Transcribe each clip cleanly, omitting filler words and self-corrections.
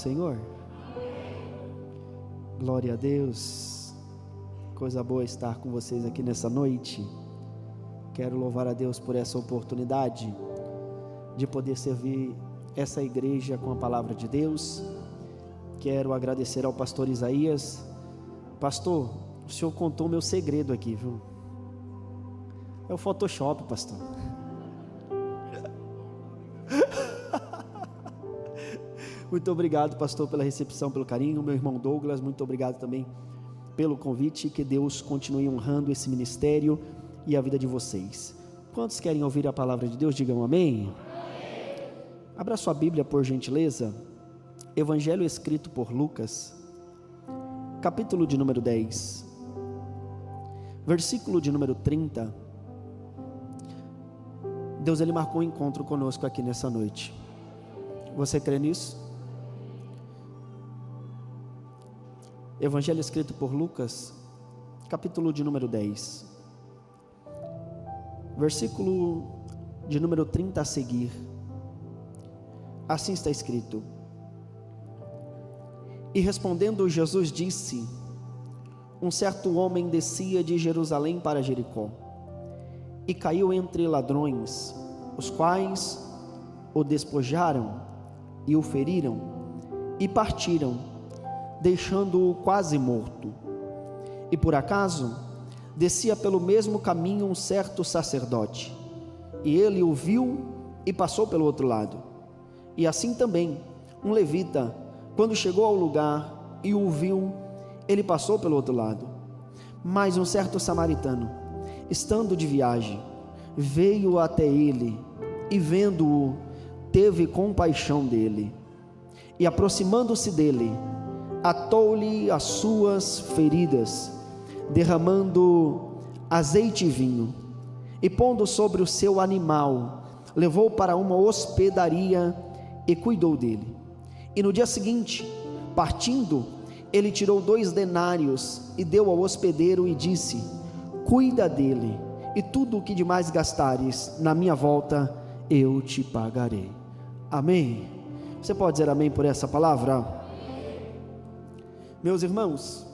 Senhor, glória a Deus, coisa boa estar com vocês aqui nessa noite. Quero louvar a Deus por essa oportunidade de poder servir essa igreja com a palavra de Deus. Quero agradecer ao pastor Isaías. Pastor, o senhor contou o meu segredo aqui, viu? É o Photoshop, pastor. Muito obrigado, pastor, pela recepção, pelo carinho. Meu irmão Douglas, muito obrigado também pelo convite. Que Deus continue honrando esse ministério e a vida de vocês. Quantos querem ouvir a palavra de Deus? Digam amém. Abra sua Bíblia, por gentileza. Evangelho escrito por Lucas, capítulo de número 10, versículo de número 30. Deus, Ele marcou um encontro conosco aqui nessa noite. Você crê nisso? Evangelho escrito por Lucas, capítulo de número 10, versículo de número 30 a seguir. Assim está escrito: E respondendo Jesus disse: Um certo homem descia de Jerusalém para Jericó, e caiu entre ladrões, os quais o despojaram e o feriram, e partiram, deixando-o quase morto. E por acaso descia pelo mesmo caminho um certo sacerdote, e ele o viu e passou pelo outro lado. E assim também um levita, quando chegou ao lugar e o viu, ele passou pelo outro lado. Mas um certo samaritano, estando de viagem, veio até ele, e vendo-o, teve compaixão dele, e aproximando-se dele, atou-lhe as suas feridas, derramando azeite e vinho, e pondo sobre o seu animal, levou para uma hospedaria e cuidou dele. E no dia seguinte, partindo, ele tirou 2 denários e deu ao hospedeiro e disse: Cuida dele, e tudo o que demais gastares na minha volta eu te pagarei. Amém? Você pode dizer amém por essa palavra? Meus irmãos,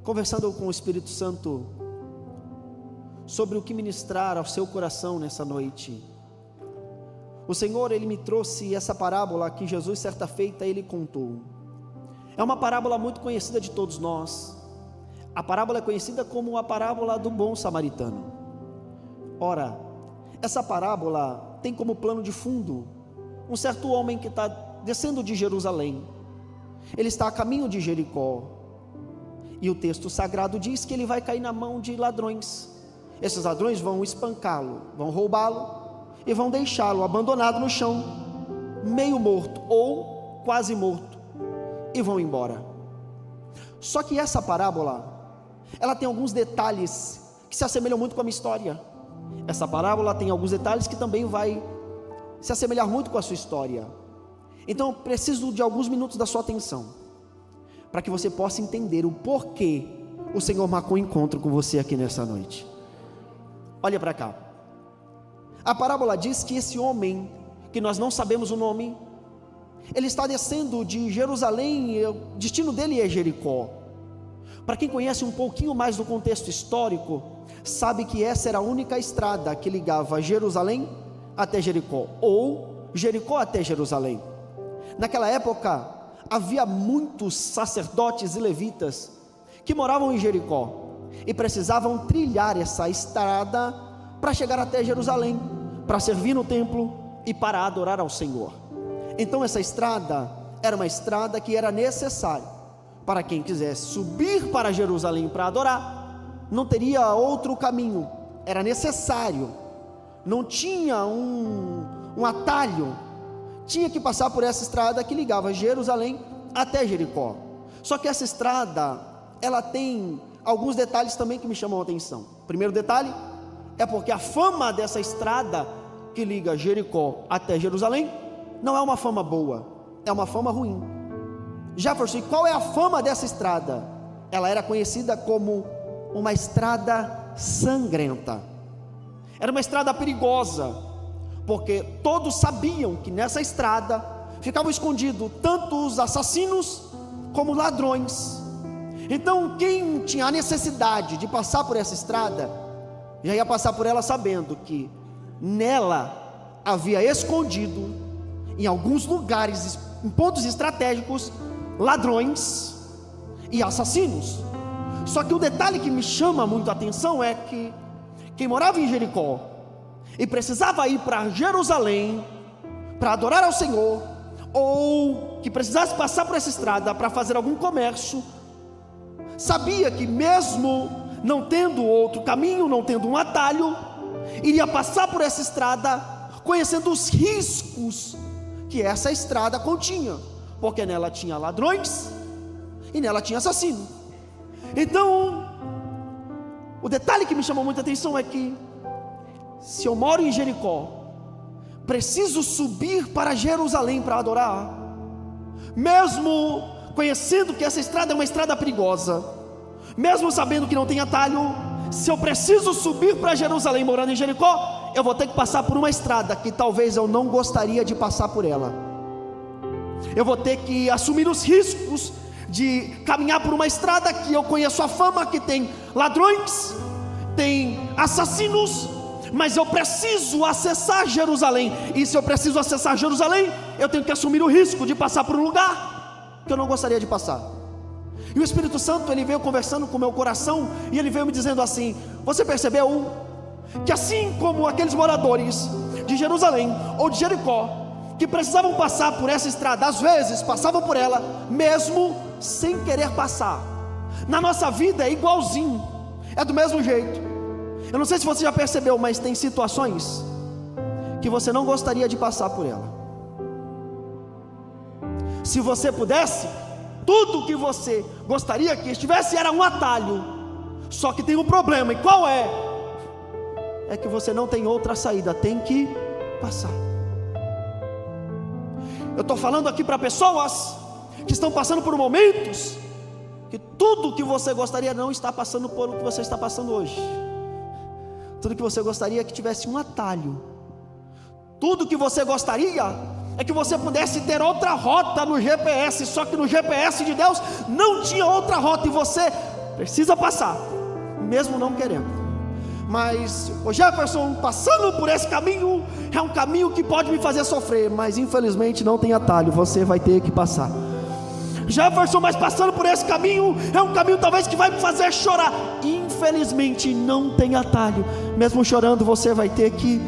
conversando com o Espírito Santo sobre o que ministrar ao seu coração nessa noite, o Senhor, Ele me trouxe essa parábola que Jesus certa feita Ele contou. É uma parábola muito conhecida de todos nós. A parábola é conhecida como a parábola do bom samaritano. Ora, essa parábola tem como plano de fundo um certo homem que está descendo de Jerusalém. Ele está a caminho de Jericó, e o texto sagrado diz que ele vai cair na mão de ladrões. Esses ladrões vão espancá-lo, vão roubá-lo e vão deixá-lo abandonado no chão, meio morto ou quase morto, e vão embora. Só que essa parábola, ela tem alguns detalhes que se assemelham muito com a minha história. Essa parábola tem alguns detalhes que também vai se assemelhar muito com a sua história. Então eu preciso de alguns minutos da sua atenção, para que você possa entender o porquê o Senhor marcou um encontro com você aqui nessa noite. Olha para cá. A parábola diz que esse homem, que nós não sabemos o nome, ele está descendo de Jerusalém, e o destino dele é Jericó. Para quem conhece um pouquinho mais do contexto histórico, sabe que essa era a única estrada que ligava Jerusalém até Jericó, ou Jericó até Jerusalém. Naquela época, havia muitos sacerdotes e levitas que moravam em Jericó, e precisavam trilhar essa estrada para chegar até Jerusalém, para servir no templo e para adorar ao Senhor. Então essa estrada era uma estrada que era necessária para quem quisesse subir para Jerusalém para adorar. Não teria outro caminho, era necessário, não tinha um atalho, tinha que passar por essa estrada que ligava Jerusalém até Jericó. Só que essa estrada, ela tem alguns detalhes também que me chamam a atenção. Primeiro detalhe é porque a fama dessa estrada que liga Jericó até Jerusalém não é uma fama boa, é uma fama ruim. Jefferson, qual é a fama dessa estrada? Ela era conhecida como uma estrada sangrenta. Era uma estrada perigosa, porque todos sabiam que nessa estrada ficavam escondidos tanto os assassinos como os ladrões. Então quem tinha a necessidade de passar por essa estrada, já ia passar por ela sabendo que nela havia escondido, em alguns lugares, em pontos estratégicos, ladrões e assassinos. Só que o detalhe que me chama muito a atenção é que quem morava em Jericó e precisava ir para Jerusalém para adorar ao Senhor, ou que precisasse passar por essa estrada para fazer algum comércio, sabia que mesmo não tendo outro caminho, não tendo um atalho, iria passar por essa estrada conhecendo os riscos que essa estrada continha, porque nela tinha ladrões e nela tinha assassino. Então, o detalhe que me chamou muita atenção é que, se eu moro em Jericó, preciso subir para Jerusalém para adorar, mesmo conhecendo que essa estrada é uma estrada perigosa, mesmo sabendo que não tem atalho, se eu preciso subir para Jerusalém morando em Jericó, eu vou ter que passar por uma estrada que talvez eu não gostaria de passar por ela. Eu vou ter que assumir os riscos de caminhar por uma estrada que eu conheço a fama, que tem ladrões, tem assassinos, mas eu preciso acessar Jerusalém. E se eu preciso acessar Jerusalém, eu tenho que assumir o risco de passar por um lugar que eu não gostaria de passar. E o Espírito Santo, ele veio conversando com o meu coração, e ele veio me dizendo assim: você percebeu que assim como aqueles moradores de Jerusalém ou de Jericó, que precisavam passar por essa estrada, às vezes passavam por ela mesmo sem querer passar, na nossa vida é igualzinho, é do mesmo jeito. Eu não sei se você já percebeu, mas tem situações que você não gostaria de passar por ela. Se você pudesse, tudo que você gostaria que estivesse era um atalho. Só que tem um problema, e qual é? É que você não tem outra saída, tem que passar. Eu estou falando aqui para pessoas que estão passando por momentos que tudo que você gostaria não está passando por o que você está passando hoje. Tudo que você gostaria é que tivesse um atalho. Tudo que você gostaria é que você pudesse ter outra rota no GPS, só que no GPS de Deus não tinha outra rota, e você precisa passar, mesmo não querendo. Mas o Jefferson, passando por esse caminho, é um caminho que pode me fazer sofrer, mas infelizmente não tem atalho, você vai ter que passar. Jefferson, mas passando por esse caminho, é um caminho talvez que vai me fazer chorar, infelizmente não tem atalho, mesmo chorando você vai ter que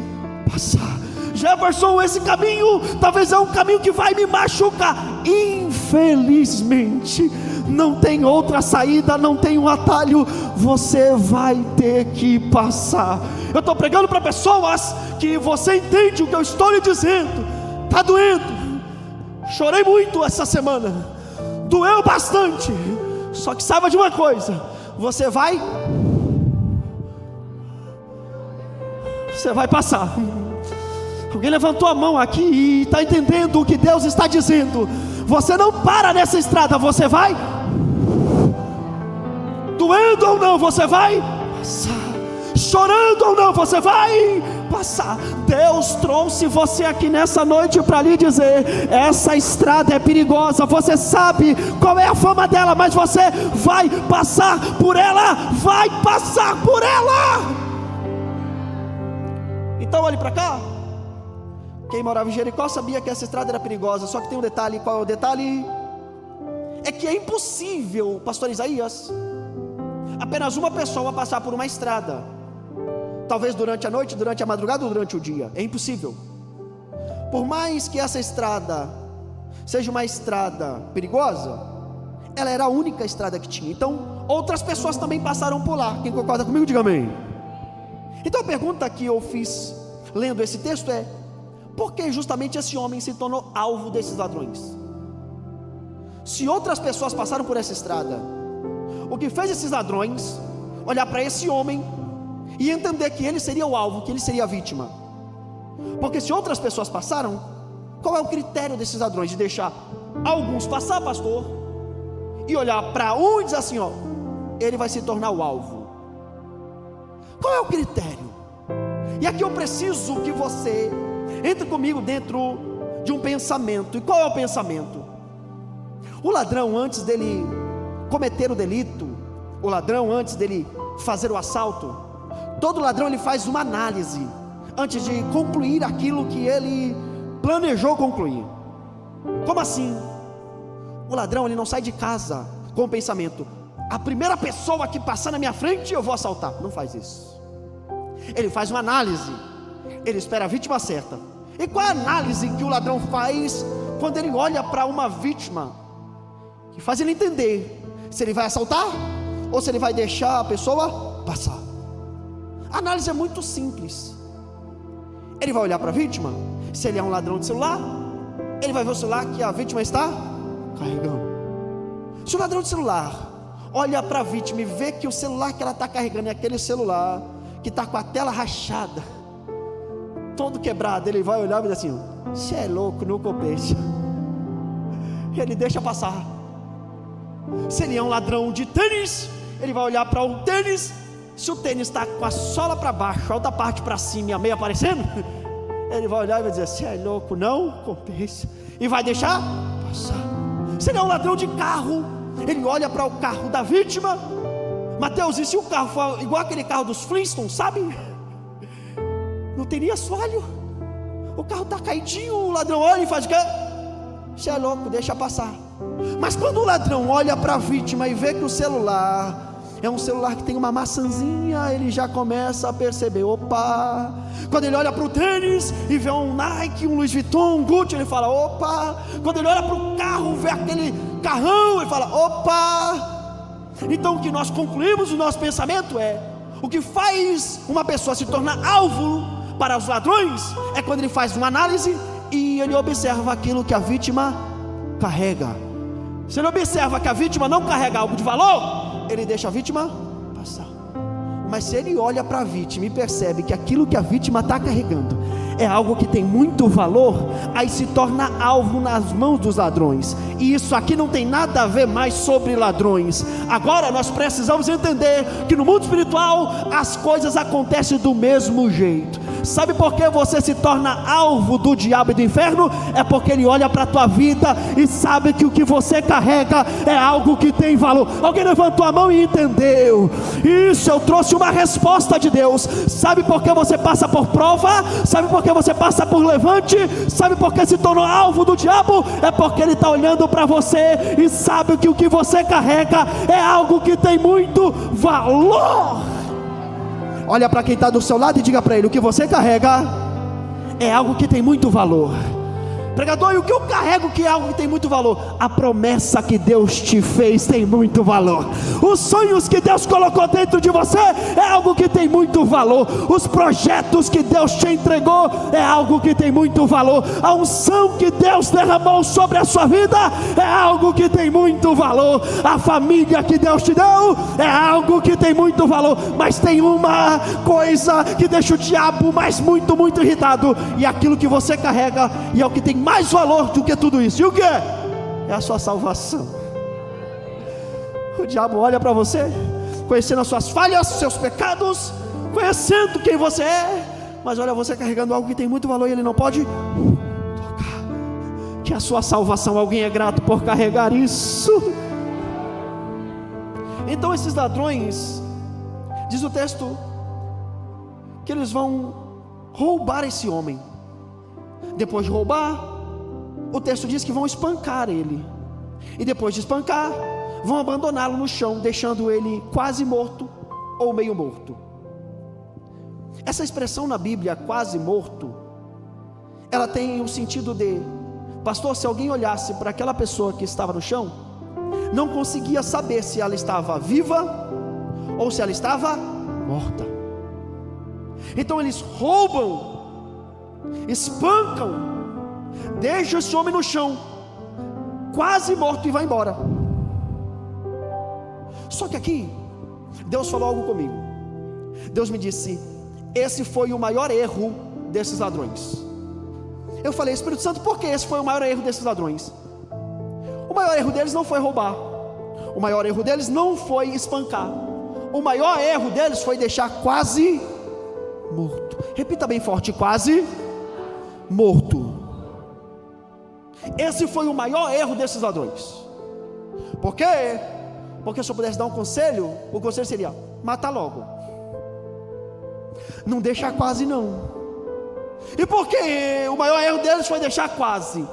passar. Jefferson, esse caminho talvez é um caminho que vai me machucar, infelizmente não tem outra saída, não tem um atalho, você vai ter que passar. Eu estou pregando para pessoas que você entende o que eu estou lhe dizendo. Está doendo, chorei muito essa semana, doeu bastante, só que saiba de uma coisa, você vai passar. Alguém levantou a mão aqui e está entendendo o que Deus está dizendo. Você não para nessa estrada, você vai, doendo ou não, você vai passar, chorando ou não, você vai passar. Deus trouxe você aqui nessa noite para lhe dizer: essa estrada é perigosa, você sabe qual é a fama dela, mas você vai passar por ela, vai passar por ela. Então olhe para cá. Quem morava em Jericó sabia que essa estrada era perigosa, só que tem um detalhe. Qual é o detalhe? É que é impossível, pastor Isaías, apenas uma pessoa passar por uma estrada, talvez durante a noite, durante a madrugada ou durante o dia. É impossível. Por mais que essa estrada seja uma estrada perigosa, ela era a única estrada que tinha. Então outras pessoas também passaram por lá. Quem concorda comigo, diga amém. Então a pergunta que eu fiz lendo esse texto é: por que justamente esse homem se tornou alvo desses ladrões? Se outras pessoas passaram por essa estrada, o que fez esses ladrões olhar para esse homem e entender que ele seria o alvo, que ele seria a vítima? Porque se outras pessoas passaram, qual é o critério desses ladrões de deixar alguns passar, pastor, e olhar para um e dizer assim: ó, ele vai se tornar o alvo? Qual é o critério? E aqui eu preciso que você entre comigo dentro de um pensamento. E qual é o pensamento? O ladrão, antes dele cometer o delito, o ladrão, antes dele fazer o assalto, todo ladrão ele faz uma análise antes de concluir aquilo que ele planejou concluir. Como assim? O ladrão ele não sai de casa com o pensamento: a primeira pessoa que passar na minha frente eu vou assaltar. Não faz isso. Ele faz uma análise, ele espera a vítima certa. E qual é a análise que o ladrão faz quando ele olha para uma vítima? Que faz ele entender se ele vai assaltar ou se ele vai deixar a pessoa passar. A análise é muito simples. Ele vai olhar para a vítima. Se ele é um ladrão de celular, ele vai ver o celular que a vítima está carregando. Se o ladrão de celular olha para a vítima e vê que o celular que ela está carregando é aquele celular que está com a tela rachada, todo quebrado, ele vai olhar e dizer assim: você é louco, não compensa. Ele deixa passar. Se ele é um ladrão de tênis, ele vai olhar para o tênis. Se o tênis está com a sola para baixo, a outra parte para cima e a meia aparecendo, ele vai olhar e vai dizer: você é louco, não compensa, e vai deixar passar. Se ele é um ladrão de carro, ele olha para o carro da vítima. Mateus, e se o carro for igual aquele carro dos Flintstones, sabe? Não tem nem assoalho, o carro está caidinho. O ladrão olha e faz o quê? Você é louco, deixa passar. Mas quando o ladrão olha para a vítima e vê que o celular é um celular que tem uma maçãzinha, ele já começa a perceber: opa. Quando ele olha para o tênis e vê um Nike, um Louis Vuitton, um Gucci, ele fala: opa. Quando ele olha para o carro, vê aquele carrão, ele fala: opa. Então o que nós concluímos no nosso pensamento é: o que faz uma pessoa se tornar alvo para os ladrões é quando ele faz uma análise e ele observa aquilo que a vítima carrega. Se ele observa que a vítima não carrega algo de valor, ele deixa a vítima passar. Mas se ele olha para a vítima e percebe que aquilo que a vítima está carregando é algo que tem muito valor, aí se torna alvo nas mãos dos ladrões. E isso aqui não tem nada a ver mais sobre ladrões. Agora nós precisamos entender que no mundo espiritual as coisas acontecem do mesmo jeito. Sabe por que você se torna alvo do diabo e do inferno? É porque ele olha para a tua vida e sabe que o que você carrega é algo que tem valor. Alguém levantou a mão e entendeu? Isso, eu trouxe uma resposta de Deus. Sabe por que você passa por prova? Sabe por que você passa por levante? Sabe por que se tornou alvo do diabo? É porque ele está olhando para você e sabe que o que você carrega é algo que tem muito valor. Olha para quem está do seu lado e diga para ele: o que você carrega é algo que tem muito valor. Pregador, e o que eu carrego que é algo que tem muito valor? A promessa que Deus te fez tem muito valor. Os sonhos que Deus colocou dentro de você é algo que tem muito valor. Os projetos que Deus te entregou é algo que tem muito valor. A unção que Deus derramou sobre a sua vida é algo que tem muito valor. A família que Deus te deu é algo que tem muito valor. Mas tem uma coisa que deixa o diabo muito irritado, e aquilo que você carrega, e é o que tem mais valor do que tudo isso. E o que é? É a sua salvação. O diabo olha para você, conhecendo as suas falhas, seus pecados, conhecendo quem você é, mas olha você carregando algo que tem muito valor e ele não pode tocar. Que a sua salvação, alguém é grato por carregar isso? Então esses ladrões, diz o texto, que eles vão roubar esse homem. Depois de roubar, o texto diz que vão espancar ele, e depois de espancar, vão abandoná-lo no chão, deixando ele quase morto ou meio morto. Essa expressão na Bíblia, quase morto, ela tem o sentido de: pastor, se alguém olhasse para aquela pessoa que estava no chão, não conseguia saber se ela estava viva ou se ela estava morta. Então eles roubam, espancam, deixam esse homem no chão, quase morto, e vai embora. Só que aqui, Deus falou algo comigo. Deus me disse: esse foi o maior erro desses ladrões. Eu falei: Espírito Santo, por que esse foi o maior erro desses ladrões? O maior erro deles não foi roubar. O maior erro deles não foi espancar. O maior erro deles foi deixar quase morto. Repita bem forte: quase morto. Esse foi o maior erro desses ladrões. Por quê? Porque se eu pudesse dar um conselho, o conselho seria: mata logo, não deixa quase não. E por que o maior erro deles foi deixar quase?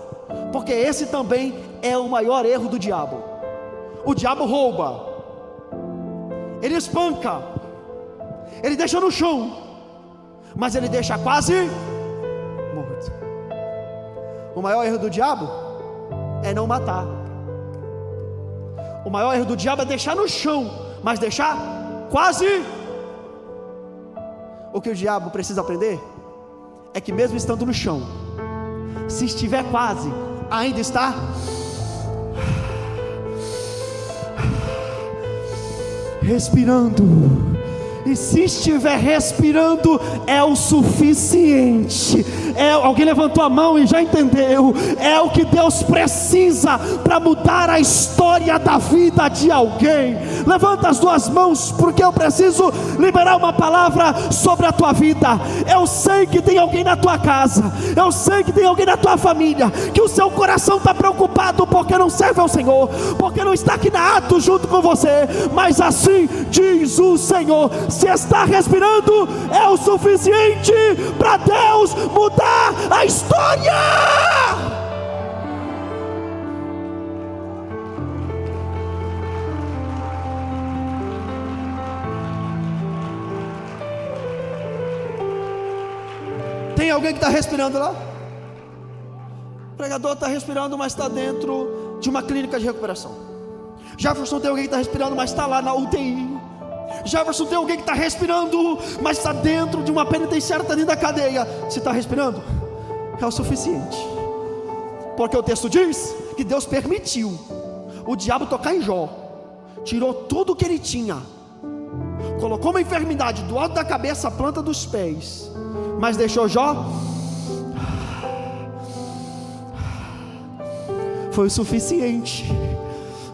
Porque esse também é o maior erro do diabo. O diabo rouba, ele espanca, ele deixa no chão, mas ele deixa quase morto. O maior erro do diabo é não matar. O maior erro do diabo é deixar no chão, mas deixar quase. O que o diabo precisa aprender é que mesmo estando no chão, se estiver quase, ainda está respirando. E se estiver respirando, é o suficiente. Alguém levantou a mão e já entendeu. É o que Deus precisa para mudar a história da vida de alguém. Levanta as duas mãos, porque eu preciso liberar uma palavra sobre a tua vida. Eu sei que tem alguém na tua casa, eu sei que tem alguém na tua família, que o seu coração está preocupado porque não serve ao Senhor, porque não está aqui na ato junto com você. Mas assim diz o Senhor: se está respirando, é o suficiente para Deus mudar a história. Tem alguém que está respirando lá? O pregador está respirando, mas está dentro de uma clínica de recuperação. Jefferson, tem alguém que está respirando, mas está lá na UTI. Jefferson, tem alguém que está respirando, mas está dentro de uma penitenciária, está dentro da cadeia. Se está respirando, é o suficiente. Porque o texto diz que Deus permitiu o diabo tocar em Jó, tirou tudo o que ele tinha, colocou uma enfermidade do alto da cabeça à planta dos pés, mas deixou Jó. Foi o suficiente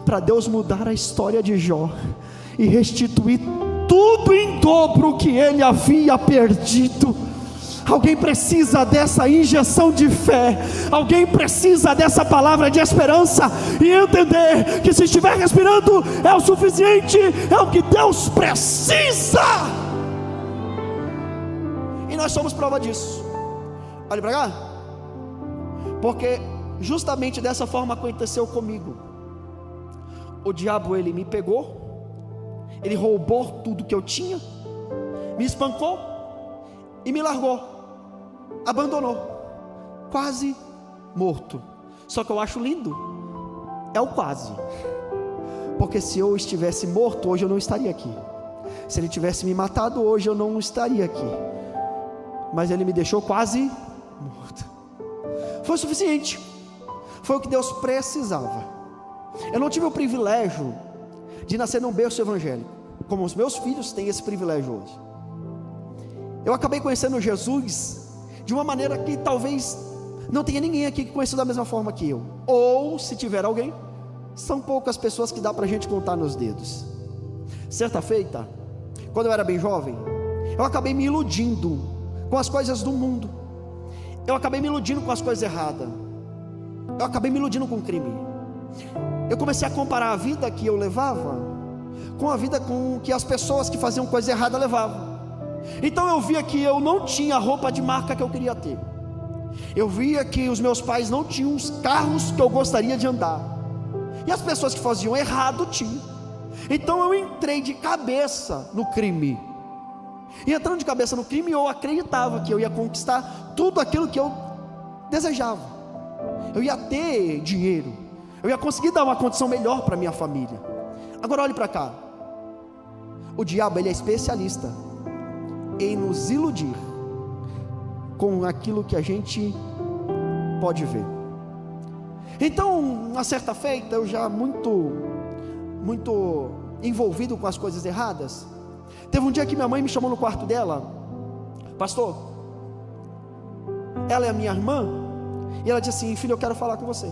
para Deus mudar a história de Jó e restituir tudo em dobro que ele havia perdido. Alguém precisa dessa injeção de fé, alguém precisa dessa palavra de esperança e entender que se estiver respirando é o suficiente, é o que Deus precisa. E nós somos prova disso. Olha para cá, porque justamente dessa forma aconteceu comigo. O diabo, ele me pegou, ele roubou tudo que eu tinha, me espancou e me largou, abandonou, quase morto. Só que eu acho lindo, é o quase, porque se eu estivesse morto hoje eu não estaria aqui, se ele tivesse me matado hoje eu não estaria aqui, mas ele me deixou quase morto. Foi o suficiente, foi o que Deus precisava. Eu não tive o privilégio de nascer num berço evangélico, como os meus filhos têm esse privilégio hoje. Eu acabei conhecendo Jesus de uma maneira que talvez não tenha ninguém aqui que conheceu da mesma forma que eu, ou se tiver alguém, são poucas pessoas que dá para a gente contar nos dedos. Certa feita, quando eu era bem jovem, eu acabei me iludindo com as coisas do mundo, eu acabei me iludindo com as coisas erradas, eu acabei me iludindo com o crime. Eu comecei a comparar a vida que eu levava com a vida com que as pessoas que faziam coisa errada levavam. Então eu via que eu não tinha a roupa de marca que eu queria ter, eu via que os meus pais não tinham os carros que eu gostaria de andar, e as pessoas que faziam errado tinham. Então eu entrei de cabeça no crime, e entrando de cabeça no crime, eu acreditava que eu ia conquistar tudo aquilo que eu desejava. Eu ia ter dinheiro, eu ia conseguir dar uma condição melhor para minha família. Agora olhe para cá, o diabo, ele é especialista em nos iludir com aquilo que a gente pode ver. Então, uma certa feita, eu já muito envolvido com as coisas erradas, teve um dia que minha mãe me chamou no quarto dela, pastor, ela é a minha irmã, e ela disse assim: filho, eu quero falar com você.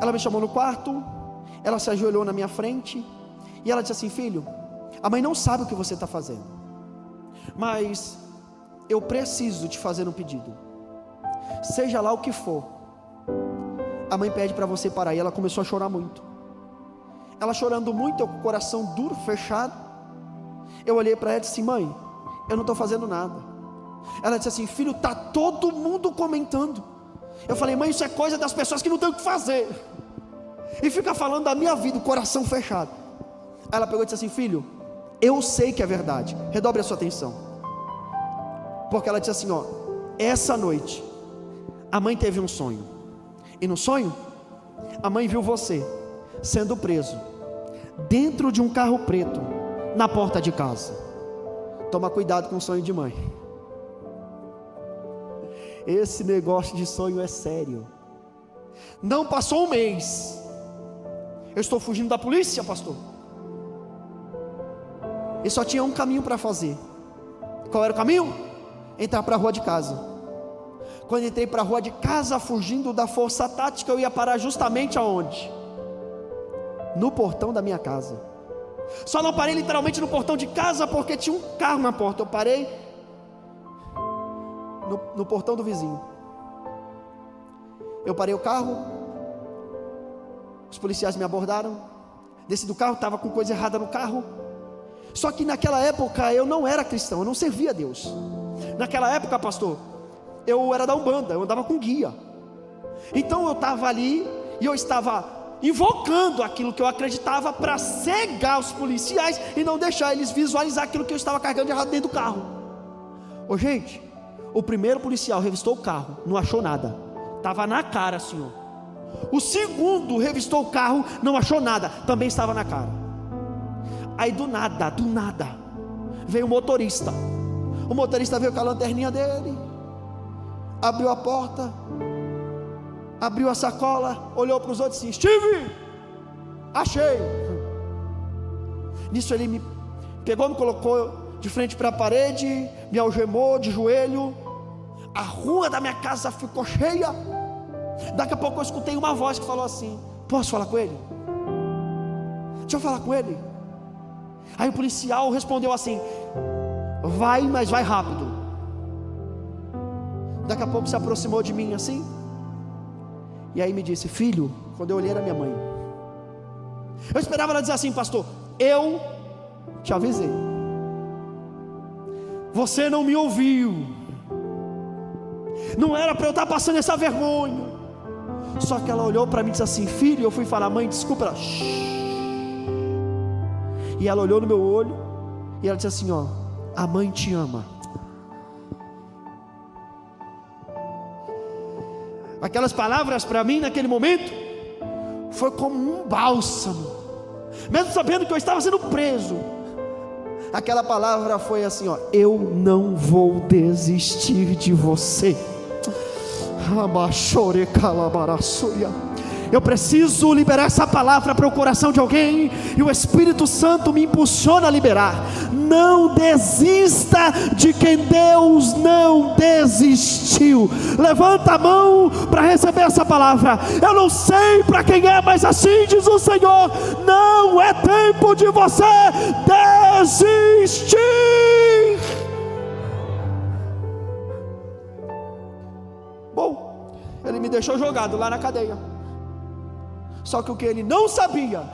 Ela me chamou no quarto, ela se ajoelhou na minha frente, e ela disse assim: filho, a mãe não sabe o que você está fazendo, mas eu preciso te fazer um pedido. Seja lá o que for, a mãe pede para você parar. E ela começou a chorar muito. Ela chorando muito, eu com o coração duro, fechado. Eu olhei para ela e disse assim: mãe, eu não estou fazendo nada. Ela disse assim: filho, está todo mundo comentando. Eu falei: mãe, isso é coisa das pessoas que não tem o que fazer, e fica falando da minha vida, o coração fechado. Ela pegou e disse assim: filho, eu sei que é verdade, redobre a sua atenção. Porque ela disse assim: ó, essa noite a mãe teve um sonho, e no sonho a mãe viu você sendo preso dentro de um carro preto na porta de casa. Toma cuidado com o sonho de mãe. Esse negócio de sonho é sério. Não passou um mês, eu estou fugindo da polícia, pastor, e só tinha um caminho para fazer. Qual era o caminho? Entrar para a rua de casa. Quando entrei para a rua de casa, fugindo da força tática, eu ia parar justamente aonde? No portão da minha casa. Só não parei literalmente no portão de casa, porque tinha um carro na porta. Eu parei no portão do vizinho. Eu parei o carro, os policiais me abordaram, desci do carro, estava com coisa errada no carro. Só que naquela época eu não era cristão, eu não servia a Deus. Naquela época, pastor, eu era da Umbanda, eu andava com guia. Então eu estava ali e eu estava invocando aquilo que eu acreditava para cegar os policiais e não deixar eles visualizar aquilo que eu estava carregando de errado dentro do carro. Ô gente, o primeiro policial revistou o carro, não achou nada, estava na cara, senhor. O segundo revistou o carro, não achou nada, também estava na cara. Aí do nada, veio o motorista. O motorista veio com a lanterninha dele, abriu a porta, abriu a sacola, olhou para os outros e disse: Steve, achei. Nisso ele me pegou, me colocou de frente para a parede, me algemou de joelho. A rua da minha casa ficou cheia. Daqui a pouco eu escutei uma voz que falou assim: posso falar com ele? Deixa eu falar com ele. Aí o policial respondeu assim: vai, mas vai rápido. Daqui a pouco se aproximou de mim assim, e aí me disse: filho, quando eu olhei era minha mãe. Eu esperava ela dizer assim: pastor, eu te avisei, você não me ouviu, não era para eu estar passando essa vergonha. Só que ela olhou para mim e disse assim: filho, eu fui falar: mãe, desculpa. Ela, e ela olhou no meu olho e ela disse assim: ó, a mãe te ama. Aquelas palavras para mim naquele momento foi como um bálsamo. Mesmo sabendo que eu estava sendo preso, aquela palavra foi assim: ó, eu não vou desistir de você. Eu preciso liberar essa palavra para o coração de alguém, e o Espírito Santo me impulsiona a liberar. Não desista de quem Deus não desistiu. Levanta a mão para receber essa palavra. Eu não sei para quem é, mas assim diz o Senhor: não é tempo de você desistir. Bom, ele me deixou jogado lá na cadeia. Só que o que ele não sabia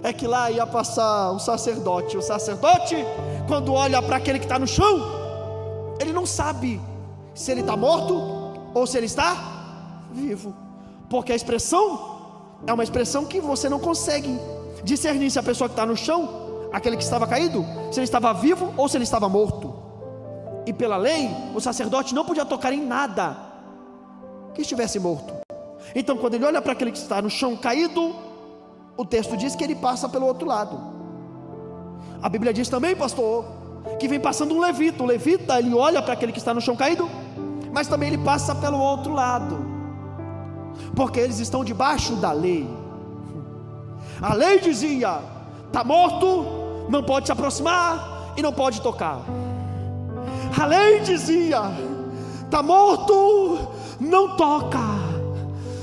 é que lá ia passar um sacerdote. O sacerdote, quando olha para aquele que está no chão, ele não sabe se ele está morto ou se ele está vivo, porque a expressão é uma expressão que você não consegue discernir se a pessoa que está no chão, aquele que estava caído, se ele estava vivo ou se ele estava morto. E pela lei, o sacerdote não podia tocar em nada que estivesse morto. Então quando ele olha para aquele que está no chão caído, o texto diz que ele passa pelo outro lado. A Bíblia diz também, pastor, que vem passando um levita. O levita, ele olha para aquele que está no chão caído, mas também ele passa pelo outro lado, porque eles estão debaixo da lei. A lei dizia: está morto, não pode se aproximar e não pode tocar. A lei dizia: está morto, não toca.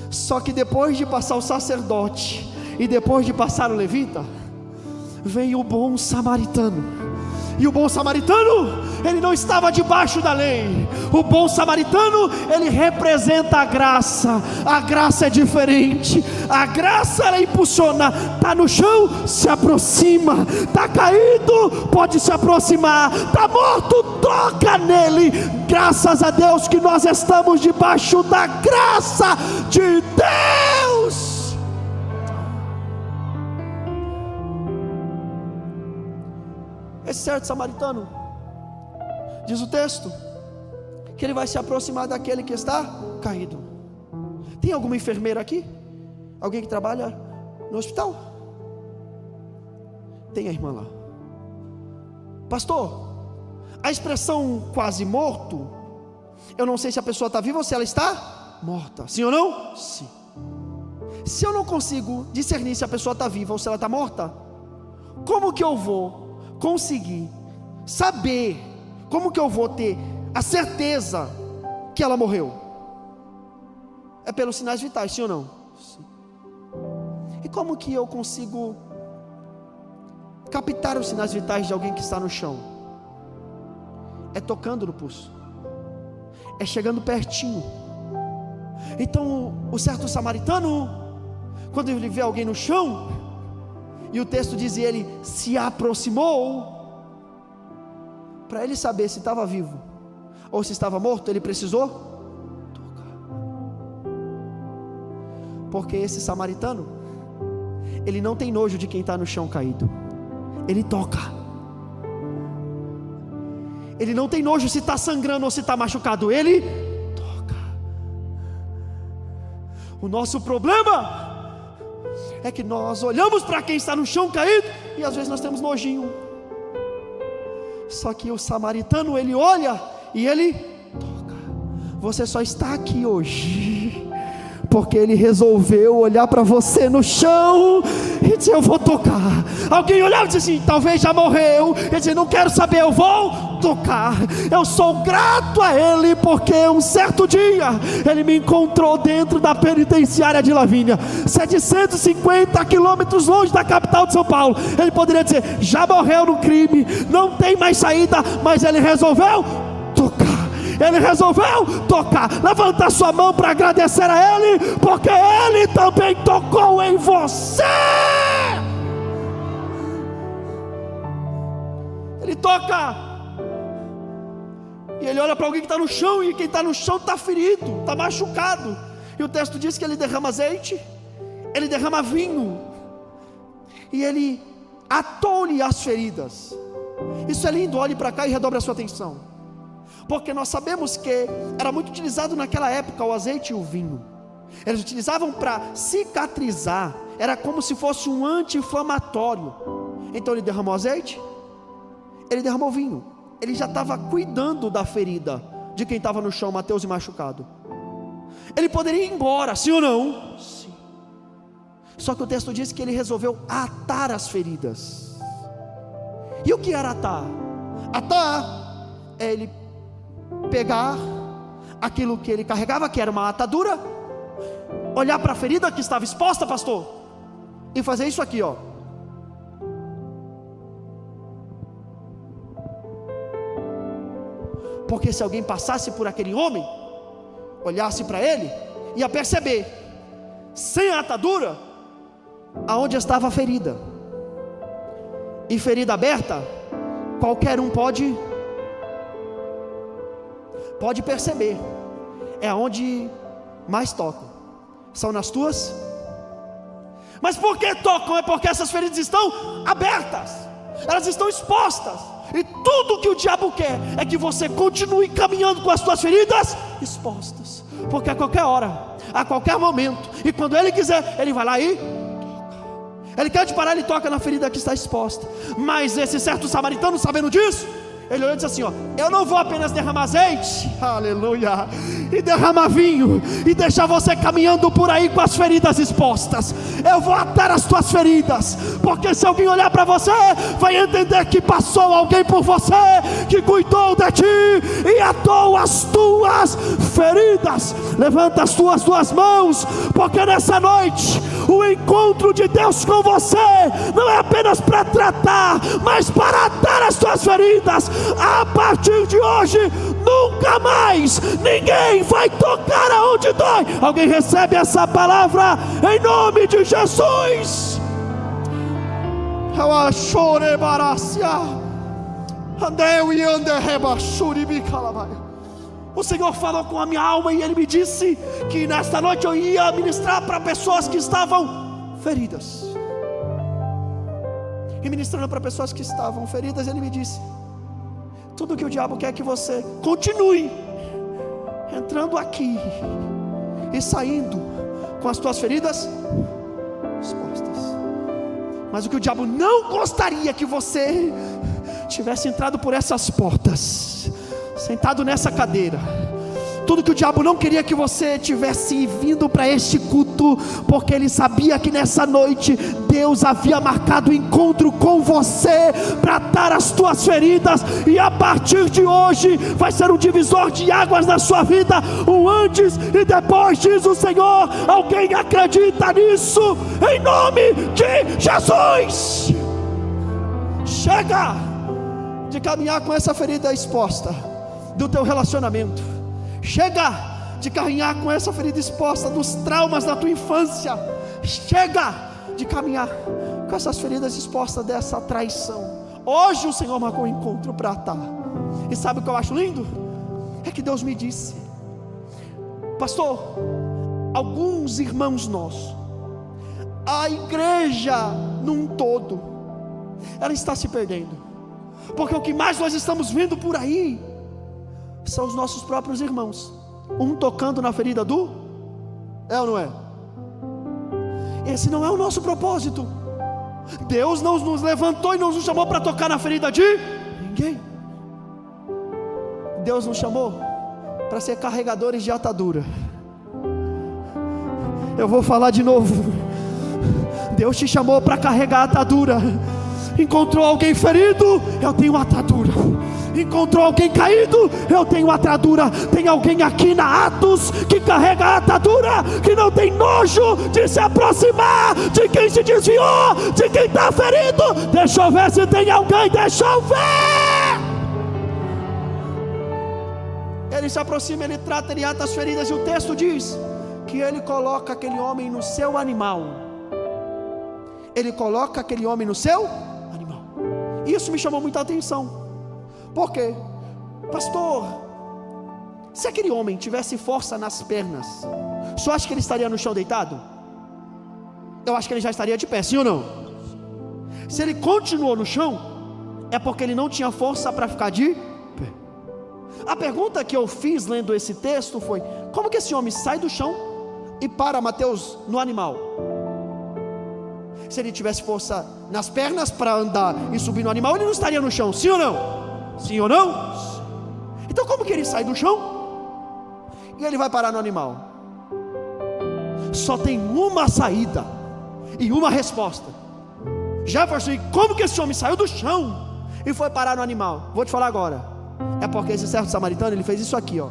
Só que depois de passar o sacerdote e depois de passar o levita, vem o bom samaritano. E o bom samaritano ele não estava debaixo da lei. O bom samaritano, ele representa a graça. A graça é diferente. A graça, ela impulsiona. Está no chão, se aproxima. Está caído, pode se aproximar. Está morto, toca nele. Graças a Deus que nós estamos debaixo da graça de Deus. Esse certo samaritano, diz o texto, que ele vai se aproximar daquele que está caído. Tem alguma enfermeira aqui? Alguém que trabalha no hospital? Tem a irmã lá. Pastor, a expressão quase morto, eu não sei se a pessoa está viva ou se ela está morta. Sim ou não? Sim. Se eu não consigo discernir se a pessoa está viva ou se ela está morta, como que eu vou conseguir saber, como que eu vou ter a certeza que ela morreu? É pelos sinais vitais, sim ou não? Sim. E como que eu consigo captar os sinais vitais de alguém que está no chão? É tocando no pulso, é chegando pertinho. Então o certo samaritano, quando ele vê alguém no chão, e o texto diz, ele se aproximou, para ele saber se estava vivo ou se estava morto, ele precisou tocar. Porque esse samaritano, ele não tem nojo de quem está no chão caído, ele toca. Ele não tem nojo se está sangrando ou se está machucado, ele toca. O nosso problema é que nós olhamos para quem está no chão caído e às vezes nós temos nojinho. Só que o samaritano, ele olha e ele toca. Você só está aqui hoje porque ele resolveu olhar para você no chão e dizer, eu vou tocar. Alguém olhava e disse assim, talvez já morreu, e disse, não quero saber, eu vou tocar. Eu sou grato a ele, porque um certo dia ele me encontrou dentro da penitenciária de Lavínia, 750 quilômetros longe da capital de São Paulo. Ele poderia dizer, já morreu no crime, não tem mais saída, mas ele resolveu tocar. Ele resolveu tocar. Levanta a sua mão para agradecer a ele, porque ele também tocou em você. Ele toca, e ele olha para alguém que está no chão, e quem está no chão está ferido, está machucado, e o texto diz que ele derrama azeite, ele derrama vinho, e ele atou-lhe as feridas. Isso é lindo, olhe para cá e redobre a sua atenção, porque nós sabemos que era muito utilizado naquela época o azeite e o vinho. Eles utilizavam para cicatrizar, era como se fosse um anti-inflamatório. Então ele derramou azeite, ele derramou vinho, ele já estava cuidando da ferida de quem estava no chão, Mateus, e machucado. Ele poderia ir embora, sim ou não? Sim. Só que o texto diz que ele resolveu atar as feridas. E o que era atar? Atar é ele pegar aquilo que ele carregava, que era uma atadura, olhar para a ferida que estava exposta, pastor, e fazer isso aqui, ó. Porque se alguém passasse por aquele homem, olhasse para ele, ia perceber, sem a atadura, aonde estava a ferida. E ferida aberta, qualquer um pode perceber. É aonde mais tocam, são nas tuas. Mas por que tocam? É porque essas feridas estão abertas, elas estão expostas. E tudo que o diabo quer é que você continue caminhando com as suas feridas expostas, porque a qualquer hora, a qualquer momento, e quando ele quiser, ele vai lá e toca. Ele quer te parar, ele toca na ferida que está exposta. Mas esse certo samaritano, sabendo disso, ele olhou e disse assim, ó, eu não vou apenas derramar azeite, aleluia, e derramar vinho, e deixar você caminhando por aí com as feridas expostas. Eu vou atar as tuas feridas, porque se alguém olhar para você, vai entender que passou alguém por você, que cuidou de ti, e atou as tuas feridas. Levanta as tuas duas mãos, porque nessa noite, o encontro de Deus com você, não é apenas para tratar, mas para atar as tuas feridas, a partir de hoje, nunca mais ninguém vai tocar aonde dói. Alguém recebe essa palavra em nome de Jesus? O Senhor falou com a minha alma e Ele me disse que nesta noite eu ia ministrar para pessoas que estavam feridas. E ministrando para pessoas que estavam feridas, Ele me disse: tudo que o diabo quer é que você continue entrando aqui e saindo com as tuas feridas expostas. Mas o que o diabo não gostaria que você tivesse entrado por essas portas, sentado nessa cadeira. Tudo que o diabo não queria que você tivesse vindo para este culto, porque ele sabia que nessa noite Deus havia marcado o encontro com você para tratar as tuas feridas, e a partir de hoje vai ser um divisor de águas na sua vida, um antes e depois, diz o Senhor. Alguém acredita nisso? Em nome de Jesus. Chega de caminhar com essa ferida exposta do teu relacionamento. Chega de caminhar com essa ferida exposta dos traumas da tua infância. Chega de caminhar com essas feridas expostas dessa traição. Hoje o Senhor marcou um encontro para estar. E sabe o que eu acho lindo? É que Deus me disse: pastor, alguns irmãos nossos, a igreja num todo, ela está se perdendo, porque o que mais nós estamos vendo por aí são os nossos próprios irmãos, um tocando na ferida do... É ou não é? Esse não é o nosso propósito. Deus não nos levantou e não nos chamou para tocar na ferida de ninguém. Deus nos chamou para ser carregadores de atadura. Eu vou falar de novo. Deus te chamou para carregar a atadura. Encontrou alguém ferido, eu tenho atadura. Encontrou alguém caído, eu tenho atadura. Tem alguém aqui na Atos que carrega a atadura, que não tem nojo de se aproximar de quem se desviou, de quem está ferido. Deixa eu ver se tem alguém, deixa eu ver. Ele se aproxima, ele trata, ele ata as feridas, e o texto diz que ele coloca aquele homem no seu animal. Ele coloca aquele homem no seu animal. Isso me chamou muita atenção. Por quê? Pastor, se aquele homem tivesse força nas pernas, só acha que ele estaria no chão deitado? Eu acho que ele já estaria de pé, sim ou não? Se ele continuou no chão, é porque ele não tinha força para ficar de pé. A pergunta que eu fiz lendo esse texto foi: como que esse homem sai do chão e para, Mateus, no animal? Se ele tivesse força nas pernas para andar e subir no animal, ele não estaria no chão, sim ou não? Sim ou não? Então como que ele sai do chão e ele vai parar no animal? Só tem uma saída e uma resposta. Jefferson, como que esse homem saiu do chão e foi parar no animal? Vou te falar agora. É porque esse servo samaritano, ele fez isso aqui, ó.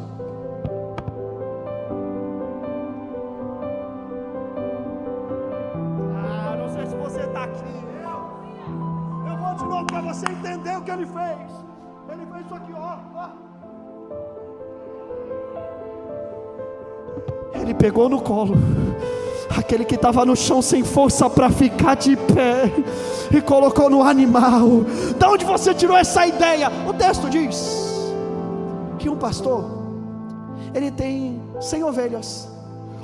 Não sei se você está aqui. Eu vou de novo para você entender o que ele fez. Ele fez isso aqui, ó. Ele pegou no colo aquele que estava no chão sem força para ficar de pé e colocou no animal. Da onde você tirou essa ideia? O texto diz que um pastor, ele tem 100 ovelhas.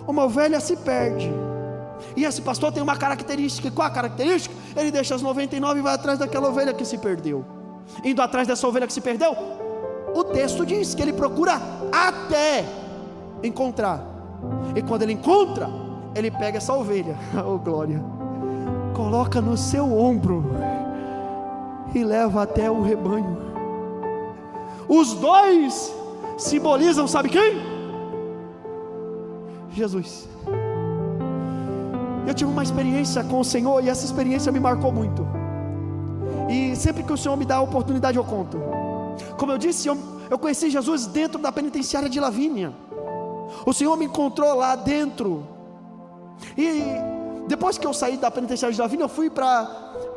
Uma ovelha se perde, e esse pastor tem uma característica. Qual a característica? Ele deixa as 99 e vai atrás daquela ovelha que se perdeu. Indo atrás dessa ovelha que se perdeu, o texto diz que ele procura até encontrar. E quando ele encontra, ele pega essa ovelha, oh glória, coloca no seu ombro e leva até o rebanho. Os dois simbolizam, sabe quem? Jesus. Eu tive uma experiência com o Senhor, e essa experiência me marcou muito. E sempre que o Senhor me dá a oportunidade, eu conto. Como eu disse, eu conheci Jesus dentro da penitenciária de Lavínia. O Senhor me encontrou lá dentro. E depois que eu saí da penitenciária de Lavínia, eu fui para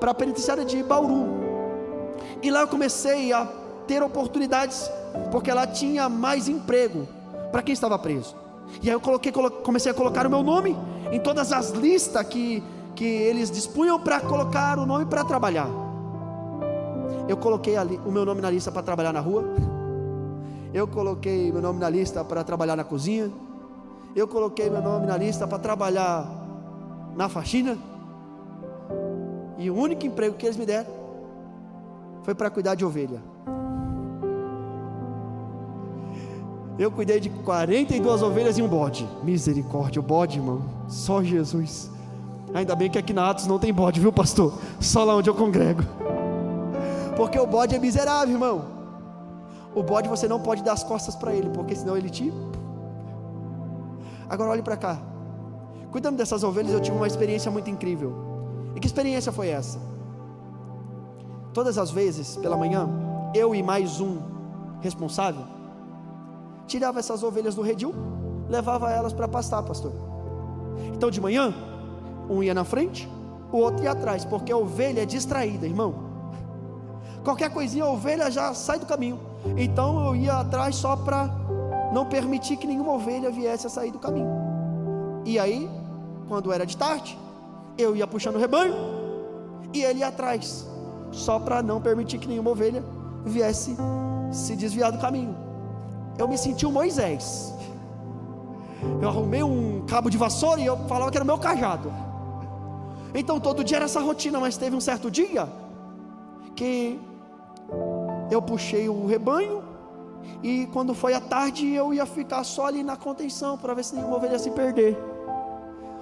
a penitenciária de Bauru. E lá eu comecei a ter oportunidades, porque ela tinha mais emprego para quem estava preso. E aí eu comecei a colocar o meu nome em todas as listas que eles dispunham para colocar o nome para trabalhar. Eu coloquei o meu nome na lista para trabalhar na rua. Eu coloquei meu nome na lista para trabalhar na cozinha. Eu coloquei meu nome na lista para trabalhar na faxina. E o único emprego que eles me deram foi para cuidar de ovelha. Eu cuidei de 42 ovelhas e um bode. Misericórdia, o bode, irmão, só Jesus. Ainda bem que aqui na Atos não tem bode, viu, pastor? Só lá onde eu congrego. Porque o bode é miserável, irmão. O bode você não pode dar as costas para ele, porque senão ele te... Agora olhe para cá. Cuidando dessas ovelhas, eu tive uma experiência muito incrível. E que experiência foi essa? Todas as vezes, pela manhã, eu e mais um responsável tirava essas ovelhas do redil, levava elas para pastar, pastor. Então de manhã, um ia na frente, o outro ia atrás, porque a ovelha é distraída, irmão. Qualquer coisinha a ovelha já sai do caminho. Então eu ia atrás só para não permitir que nenhuma ovelha viesse a sair do caminho. E aí, quando era de tarde, eu ia puxando o rebanho e ele ia atrás, só para não permitir que nenhuma ovelha viesse se desviar do caminho. Eu me senti um Moisés. Eu arrumei um cabo de vassoura e eu falava que era o meu cajado. Então todo dia era essa rotina, mas teve um certo dia que eu puxei o rebanho, e quando foi à tarde eu ia ficar só ali na contenção para ver se nenhuma ovelha se perder.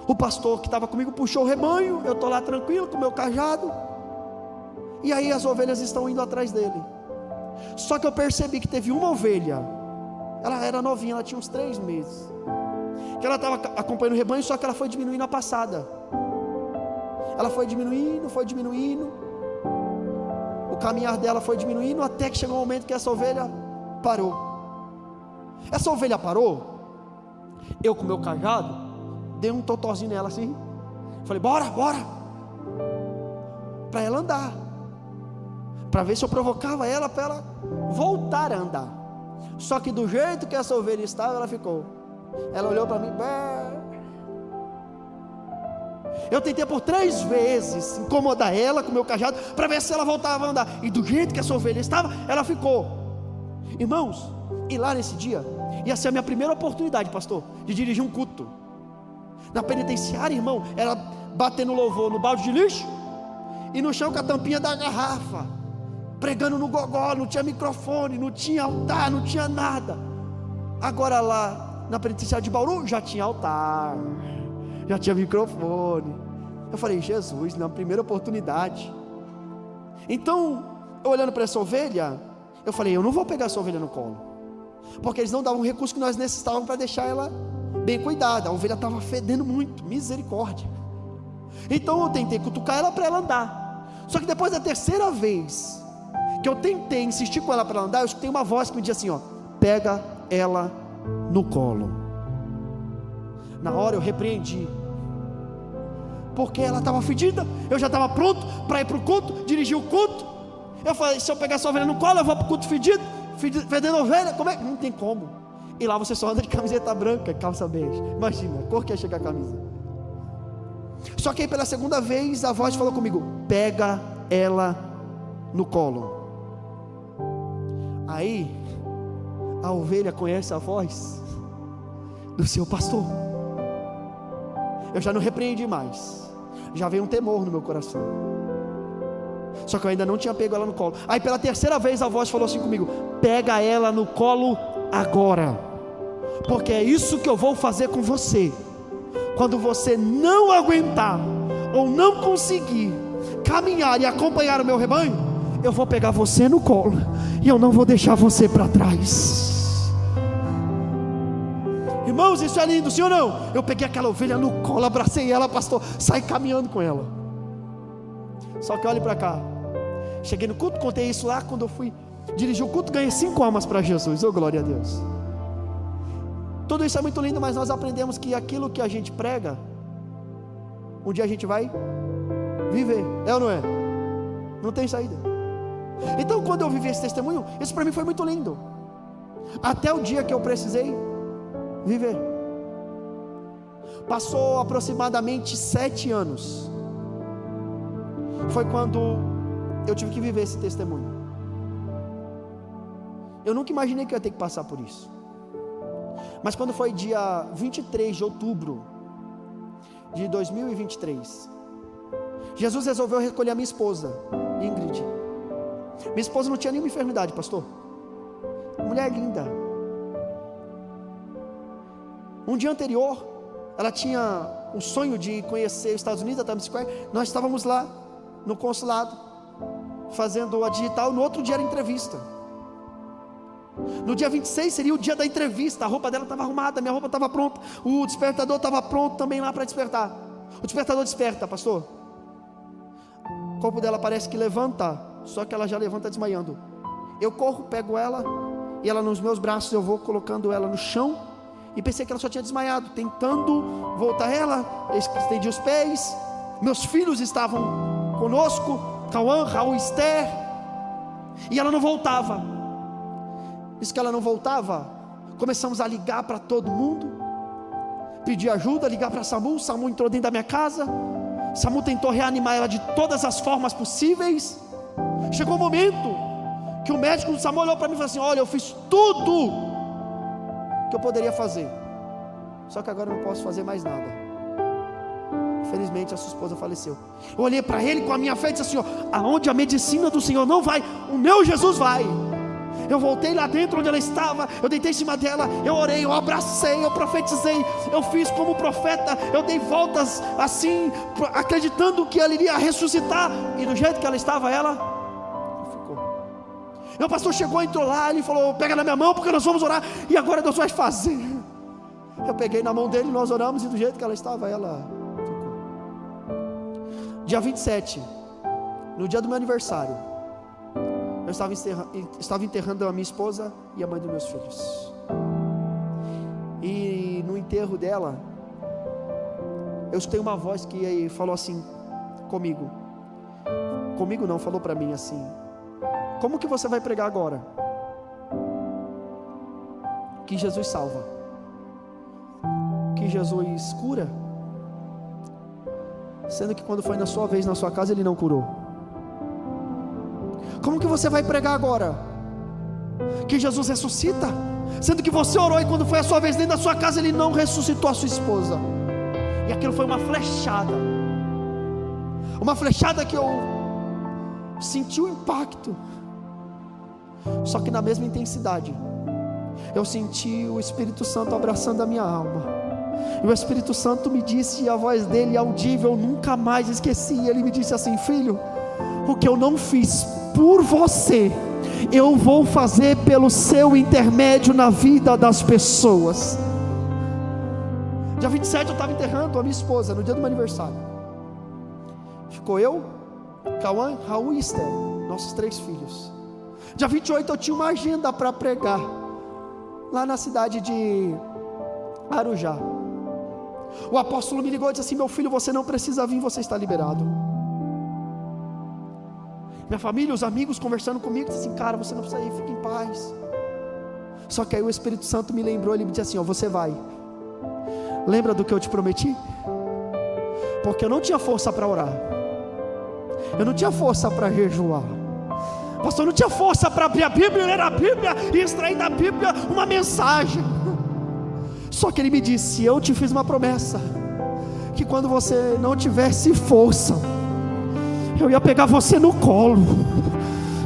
O pastor que estava comigo puxou o rebanho, eu estou lá tranquilo com o meu cajado, e aí as ovelhas estão indo atrás dele. Só que eu percebi que teve uma ovelha, ela era novinha, ela tinha uns 3 meses, que ela estava acompanhando o rebanho, só que ela foi diminuindo a passada. Ela foi diminuindo, o caminhar dela foi diminuindo, até que chegou um momento que essa ovelha parou. Essa ovelha parou, eu com o meu cajado dei um totozinho nela assim, falei, bora, para ela andar, para ver se eu provocava ela, para ela voltar a andar. Só que do jeito que essa ovelha estava, ela ficou, ela olhou para mim, eu tentei por 3 vezes incomodar ela com o meu cajado, para ver se ela voltava a andar, e do jeito que essa ovelha estava, ela ficou. Irmãos, e lá nesse dia ia ser a minha primeira oportunidade, pastor, de dirigir um culto na penitenciária, irmão. Era batendo louvor no balde de lixo e no chão com a tampinha da garrafa, pregando no gogó, não tinha microfone, não tinha altar, não tinha nada. Agora lá na penitenciária de Bauru já tinha altar, já tinha microfone. Eu falei, Jesus, na primeira oportunidade. Então, eu olhando para essa ovelha, eu falei, eu não vou pegar essa ovelha no colo, porque eles não davam o recurso que nós necessitávamos para deixar ela bem cuidada. A ovelha estava fedendo muito, misericórdia. Então eu tentei cutucar ela para ela andar. Só que depois da 3ª vez que eu tentei insistir com ela para ela andar, eu escutei uma voz que me dizia assim, pega ela no colo. Na hora eu repreendi, porque ela estava fedida. Eu já estava pronto para ir para o culto, dirigir o culto. Eu falei, se eu pegar essa ovelha no colo, eu vou para o culto fedendo ovelha, como é? Não tem como. E lá você só anda de camiseta branca, calça bege. Imagina, a cor que ia chegar a camisa. Só que aí pela 2ª vez a voz falou comigo, pega ela no colo. Aí a ovelha conhece a voz do seu pastor. Eu já não repreendi mais, já veio um temor no meu coração. Só que eu ainda não tinha pego ela no colo. Aí pela 3ª vez a voz falou assim comigo, pega ela no colo agora, porque é isso que eu vou fazer com você. Quando você não aguentar ou não conseguir caminhar e acompanhar o meu rebanho, eu vou pegar você no colo e eu não vou deixar você para trás. Irmãos, isso é lindo, sim ou não? Eu peguei aquela ovelha no colo, abracei ela, pastor, saí caminhando com ela. Só que olhe para cá, cheguei no culto, contei isso lá, quando eu fui dirigir o culto, ganhei 5 almas para Jesus, oh glória a Deus. Tudo isso é muito lindo, mas nós aprendemos que aquilo que a gente prega, um dia a gente vai viver, é ou não é? Não tem saída. Então, quando eu vivi esse testemunho, isso para mim foi muito lindo, até o dia que eu precisei viver. Passou aproximadamente 7 anos, foi quando eu tive que viver esse testemunho. Eu nunca imaginei que eu ia ter que passar por isso, mas quando foi dia 23 de outubro de 2023, Jesus resolveu recolher a minha esposa, Ingrid. Minha esposa não tinha nenhuma enfermidade, pastor, mulher linda. Um dia anterior, ela tinha um sonho de conhecer os Estados Unidos, a Times Square. Nós estávamos lá no consulado, fazendo a digital. No outro dia era entrevista. No dia 26 seria o dia da entrevista. A roupa dela estava arrumada, minha roupa estava pronta, o despertador estava pronto também lá para despertar. O despertador desperta, pastor. O corpo dela parece que levanta, só que ela já levanta desmaiando. Eu corro, pego ela, e ela nos meus braços, eu vou colocando ela no chão, e pensei que ela só tinha desmaiado, tentando voltar ela, estendi os pés. Meus filhos estavam conosco, Cauã, Raul, Esther, e ela não voltava. Isso que ela não voltava, começamos a ligar para todo mundo, pedir ajuda, ligar para SAMU. SAMU entrou dentro da minha casa, SAMU tentou reanimar ela de todas as formas possíveis. Chegou um momento que o médico do SAMU olhou para mim e falou assim: olha, eu fiz tudo que eu poderia fazer, só que agora eu não posso fazer mais nada. Infelizmente a sua esposa faleceu. Eu olhei para ele com a minha fé e disse assim: ó, aonde a medicina do Senhor não vai, o meu Jesus vai. Eu voltei lá dentro onde ela estava, eu deitei em cima dela, eu orei, eu abracei, eu profetizei, eu fiz como profeta, eu dei voltas assim, acreditando que ela iria ressuscitar, e do jeito que ela estava, ela ficou. Meu pastor chegou, entrou lá, ele falou: pega na minha mão porque nós vamos orar, e agora Deus vai fazer. Eu peguei na mão dele, nós oramos, e do jeito que ela estava, ela ficou. Dia 27, no dia do meu aniversário, eu estava enterrando a minha esposa e a mãe dos meus filhos. E no enterro dela, eu escutei uma voz que falou assim comigo. Comigo não, falou para mim assim: como que você vai pregar agora? Que Jesus salva, que Jesus cura, sendo que quando foi na sua vez, na sua casa, Ele não curou. Como que você vai pregar agora? Que Jesus ressuscita, sendo que você orou e quando foi a sua vez dentro da sua casa, Ele não ressuscitou a sua esposa. E aquilo foi uma flechada que eu senti o impacto, só que na mesma intensidade, eu senti o Espírito Santo abraçando a minha alma. E o Espírito Santo me disse, e a voz dele audível, eu nunca mais esqueci. Ele me disse assim: filho, o que eu não fiz por você, eu vou fazer pelo seu intermédio na vida das pessoas. Dia 27 eu estava enterrando a minha esposa, no dia do meu aniversário. Ficou eu, Cauã, Raul e Esther, nossos 3 filhos. Dia 28 eu tinha uma agenda para pregar, lá na cidade de Arujá. O apóstolo me ligou e disse assim: meu filho, você não precisa vir, você está liberado. Minha família, os amigos conversando comigo, disse assim: cara, você não precisa ir, fique em paz. Só que aí o Espírito Santo me lembrou, ele me disse assim: ó, você vai. Lembra do que eu te prometi? Porque eu não tinha força para orar, eu não tinha força para jejuar, pastor, eu não tinha força para abrir a Bíblia, ler a Bíblia e extrair da Bíblia uma mensagem. Só que ele me disse: eu te fiz uma promessa, que quando você não tivesse força, eu ia pegar você no colo,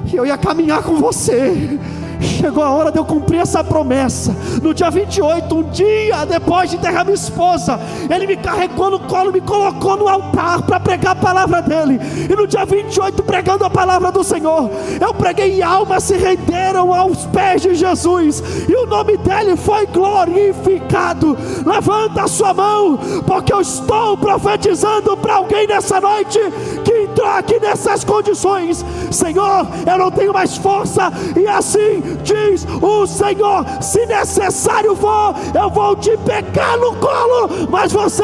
e eu ia caminhar com você. Chegou a hora de eu cumprir essa promessa. No dia 28, um dia depois de enterrar minha esposa, ele me carregou no colo, me colocou no altar para pregar a palavra dele. E no dia 28, pregando a palavra do Senhor, eu preguei e almas se renderam aos pés de Jesus, e o nome dele foi glorificado. Levanta a sua mão, porque eu estou profetizando para alguém nessa noite que entrou aqui nessas condições: Senhor, eu não tenho mais força, e assim diz o Senhor, se necessário for, eu vou te pegar no colo, mas você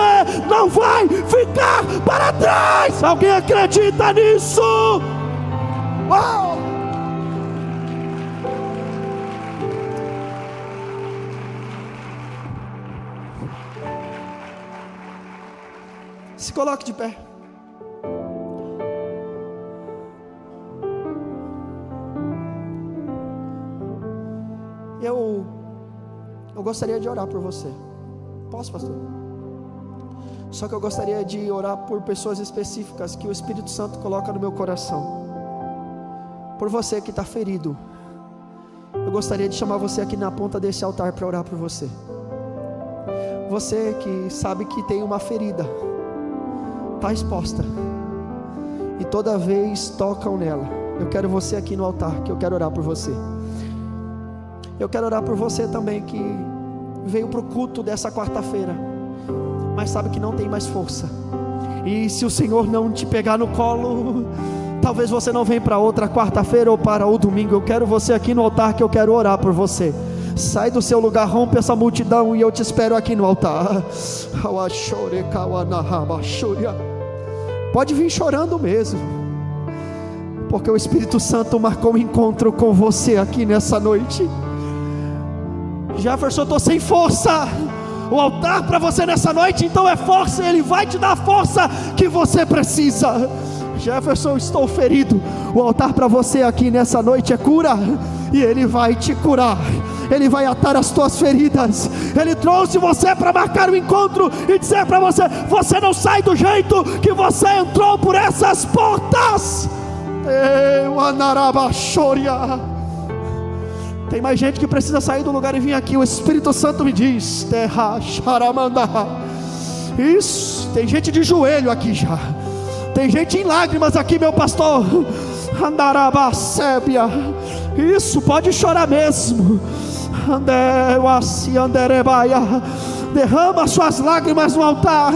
não vai ficar para trás. Alguém acredita nisso? Uau! coloque de pé. Eu gostaria de orar por você. Posso, pastor? Só que eu gostaria de orar por pessoas específicas que o Espírito Santo coloca no meu coração. Por você que está ferido, eu gostaria de chamar você aqui na ponta desse altar para orar por você. Você que sabe que tem uma ferida, está exposta, e toda vez tocam nela. Eu quero você aqui no altar, que eu quero orar por você. Eu quero orar por você também que veio para o culto dessa quarta-feira, mas sabe que não tem mais força, e se o Senhor não te pegar no colo, talvez você não venha para outra quarta-feira ou para o domingo. Eu quero você aqui no altar, que eu quero orar por você. Sai do seu lugar, rompe essa multidão, e eu te espero aqui no altar. Pode vir chorando mesmo, porque o Espírito Santo marcou um encontro com você aqui nessa noite. Jefferson, eu estou sem força. O altar para você nessa noite então é força. Ele vai te dar a força que você precisa. Jefferson, estou ferido. O altar para você aqui nessa noite é cura, e Ele vai te curar. Ele vai atar as tuas feridas. Ele trouxe você para marcar o encontro e dizer para você: você não sai do jeito que você entrou por essas portas. Tem mais gente que precisa sair do lugar e vir aqui. O Espírito Santo me diz: isso, tem gente de joelho aqui já. Tem gente em lágrimas aqui, meu pastor. Isso, pode chorar mesmo. Derrama suas lágrimas no altar,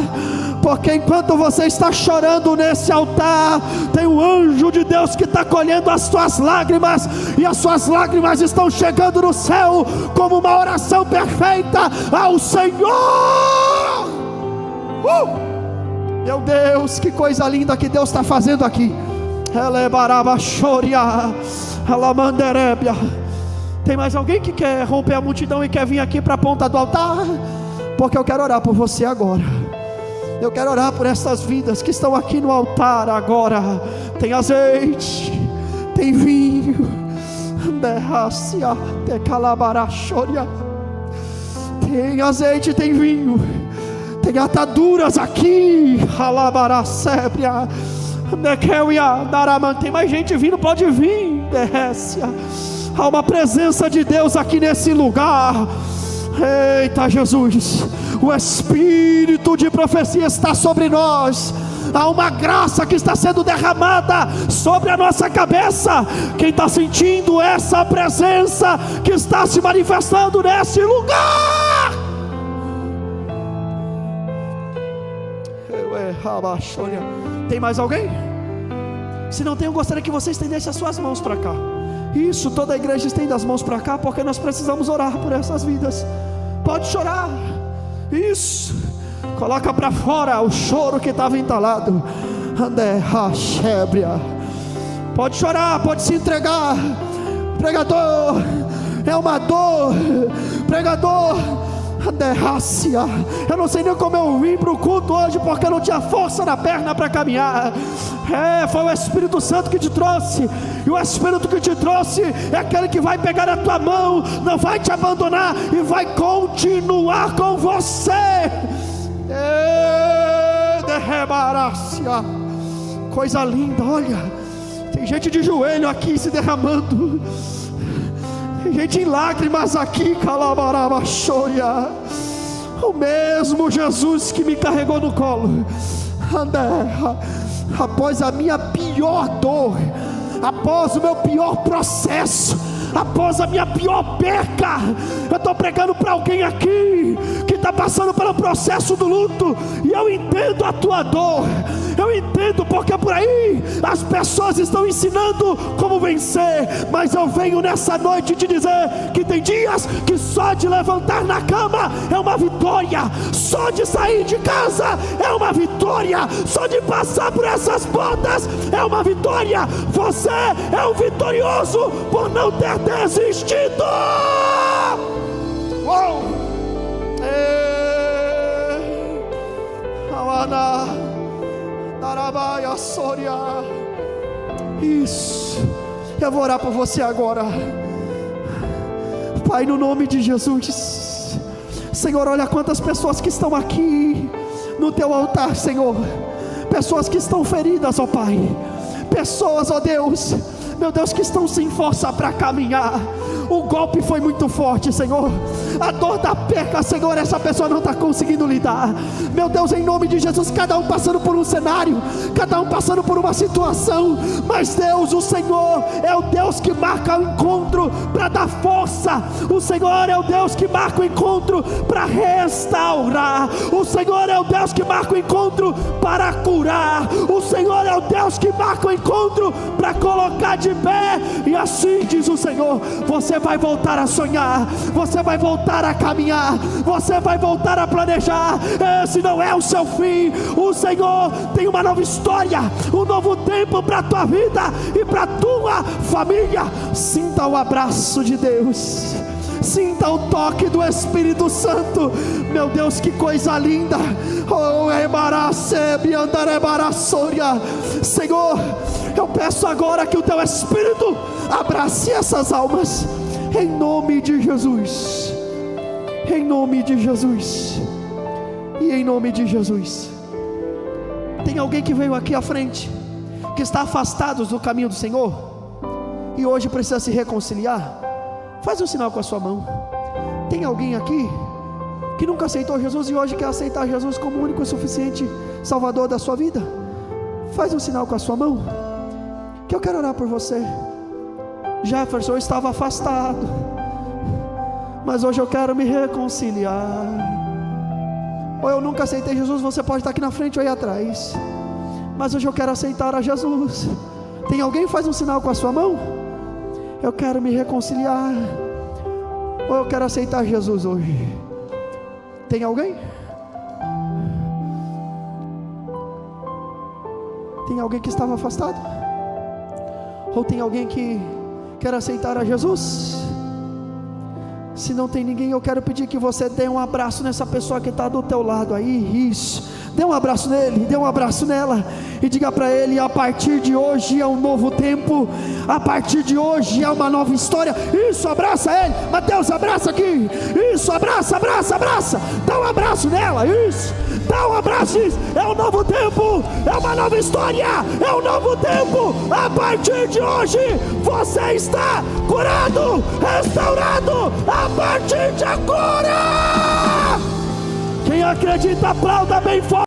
porque enquanto você está chorando nesse altar, tem um anjo de Deus que está colhendo as suas lágrimas, e as suas lágrimas estão chegando no céu como uma oração perfeita ao Senhor. Meu Deus, que coisa linda que Deus está fazendo aqui. Tem mais alguém que quer romper a multidão e quer vir aqui para a ponta do altar? Porque eu quero orar por você agora. Eu quero orar por essas vidas que estão aqui no altar agora. Tem azeite, tem vinho, tem azeite, tem vinho, tem ataduras aqui. Tem mais gente vindo, pode vir. Há uma presença de Deus aqui nesse lugar. Eita Jesus, o Espírito de profecia está sobre nós. Há uma graça que está sendo derramada sobre a nossa cabeça. Quem está sentindo essa presença que está se manifestando nesse lugar? Tem mais alguém? Se não tem, eu gostaria que você estendesse as suas mãos para cá. Isso, toda a igreja estende as mãos para cá, porque nós precisamos orar por essas vidas. Pode chorar. Isso, coloca para fora o choro que estava entalado. Pode chorar, pode se entregar. Pregador, é uma dor. Pregador, eu não sei nem como eu vim para o culto hoje, porque eu não tinha força na perna para caminhar. Foi o Espírito Santo que te trouxe. E o Espírito que te trouxe é aquele que vai pegar a tua mão, não vai te abandonar e vai continuar com você. Coisa linda, olha. Tem gente de joelho aqui se derramando. Tem gente em lágrimas aqui. O mesmo Jesus que me carregou no colo, após a minha pior dor, após o meu pior processo, após a minha pior perca. Eu estou pregando para alguém aqui que está passando pelo processo do luto, e eu entendo a tua dor. Eu entendo, porque por aí as pessoas estão ensinando como vencer, mas eu venho nessa noite te dizer que tem dias que só de levantar na cama é uma vitória, só de sair de casa é uma vitória, só de passar por essas portas é uma vitória. Você é um vitorioso por não ter desistido. Isso. Eu vou orar por você agora. Pai, no nome de Jesus. Senhor, olha quantas pessoas que estão aqui no teu altar, Senhor. Pessoas que estão feridas, ó Pai. Pessoas, ó Deus, meu Deus, que estão sem força para caminhar. O golpe foi muito forte, Senhor. A dor da perca, Senhor, essa pessoa não está conseguindo lidar. Meu Deus, em nome de Jesus, cada um passando por um cenário, cada um passando por uma situação, mas Deus, o Senhor é o Deus que marca o encontro para dar força. O Senhor é o Deus que marca o encontro para restaurar. O Senhor é o Deus que marca o encontro para curar. O Senhor é o Deus que marca o encontro para colocar de pé. E assim diz o Senhor: você vai voltar a sonhar, você vai voltar a caminhar, você vai voltar a planejar. Esse não é o seu fim. O Senhor tem uma nova história, um novo tempo para a tua vida e para a tua família. Sinta o abraço de Deus, sinta o toque do Espírito Santo. Meu Deus, que coisa linda. Oh, Senhor, eu peço agora que o teu Espírito abrace essas almas, em nome de Jesus, em nome de Jesus, e em nome de Jesus. Tem alguém que veio aqui à frente, que está afastado do caminho do Senhor, e hoje precisa se reconciliar? Faz um sinal com a sua mão. Tem alguém aqui que nunca aceitou Jesus e hoje quer aceitar Jesus como o único e suficiente Salvador da sua vida? Faz um sinal com a sua mão, que eu quero orar por você. Jefferson, eu estava afastado, mas hoje eu quero me reconciliar. Ou eu nunca aceitei Jesus. Você pode estar aqui na frente ou aí atrás, mas hoje eu quero aceitar a Jesus. Tem alguém? Faz um sinal com a sua mão. Eu quero me reconciliar, ou eu quero aceitar Jesus hoje. Tem alguém? Tem alguém que estava afastado? Ou tem alguém que quer aceitar a Jesus? Se não tem ninguém, eu quero pedir que você dê um abraço nessa pessoa que está do teu lado aí. Isso, dê um abraço nele, dê um abraço nela, e diga para ele: a partir de hoje é um novo tempo, a partir de hoje é uma nova história. Isso, abraça ele. Mateus, abraça aqui. Isso, abraça, abraça, abraça. Dá um abraço nela. Isso, dá um abraço. Isso, é um novo tempo, é uma nova história, é um novo tempo. A partir de hoje você está curado, restaurado, a partir de agora. Quem acredita, aplauda bem forte.